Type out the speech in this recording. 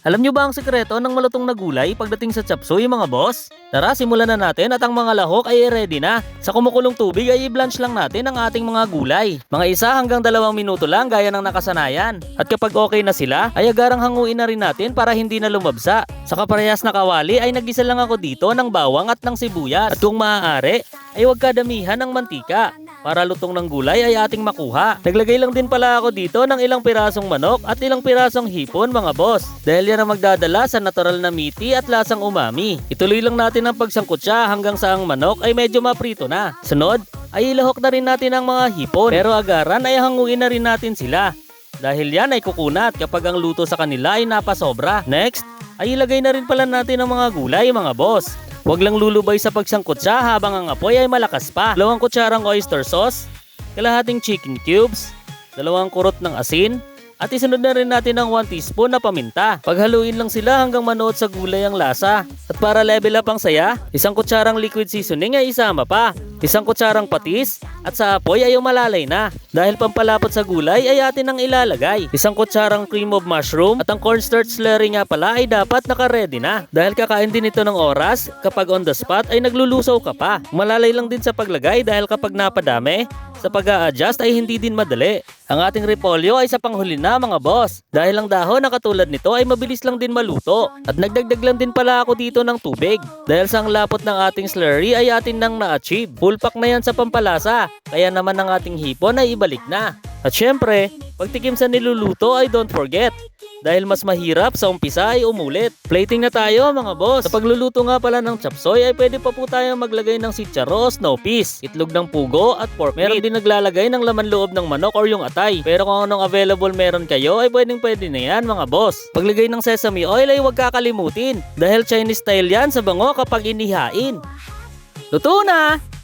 Alam nyo ba ang sekreto ng malutong na gulay pagdating sa chop suey mga boss? Tara, simulan na natin at ang mga lahok ay ready na. Sa kumukulong tubig ay i-blanch lang natin ang ating mga gulay. Mga 1 hanggang 2 minuto lang gaya ng nakasanayan. At kapag okay na sila, ay agarang hanguin na rin natin para hindi na lumabsa. Sa kaparehas na kawali ay nagisa lang ako dito ng bawang at ng sibuyas. At kung maaari, ay huwag kadamihan ng mantika. Para lutong ng gulay ay ating makuha. Naglagay lang din pala ako dito ng ilang pirasong manok at ilang pirasong hipon mga boss. Dahil yan ang magdadala sa natural na meaty at lasang umami. Ituloy lang natin ang pagsangkot siya hanggang sa ang manok ay medyo maprito na. Sunod, ay ilahok na rin natin ang mga hipon. Pero agaran ay hanguin na rin natin sila. Dahil yan ay kukunat kapag ang luto sa kanila ay napasobra. Next, ay ilagay na rin pala natin ang mga gulay mga boss. Huwag lang lulubay sa pagsangkot siya habang ang apoy ay malakas pa. 2 kutsarang oyster sauce, kalahating chicken cubes, 2 kurot ng asin, at isunod na rin natin ang 1 teaspoon na paminta. Paghaluin lang sila hanggang manuot sa gulay ang lasa. At para level up ang saya, 1 kutsarang liquid seasoning ay isama pa. 1 kutsarang patis at sa apoy ay umalalay na. Dahil pampalapot sa gulay ay atin ang ilalagay. 1 kutsarang cream of mushroom at ang cornstarch slurry nga pala ay dapat naka-ready na. Dahil kakain din ito ng oras, kapag on the spot ay naglulusaw ka pa. Malalay lang din sa paglagay dahil kapag napadami, sa pag-a-adjust ay hindi din madali. Ang ating repolyo ay sa panghuli na mga boss. Dahil ang dahon na katulad nito ay mabilis lang din maluto. At nagdagdag lang din pala ako dito ng tubig. Dahil sa ang lapot ng ating slurry ay atin nang na-achieve. Full pack na yan sa pampalasa. Kaya naman ang ating hipon ay ibalik na. At syempre, pagtikim sa niluluto ay don't forget. Dahil mas mahirap sa umpisa ay umulit. Plating na tayo mga boss. Sa pagluluto nga pala ng chop suey ay pwede pa po tayong maglagay ng sitsaro o snow peas, itlog ng pugo at pork meat. Meron din naglalagay ng laman loob ng manok or yung atay. Pero kung anong available meron kayo ay pwede na yan mga boss. Paglagay ng sesame oil ay huwag kakalimutin. Dahil Chinese style yan sa bango kapag inihain. Luto na!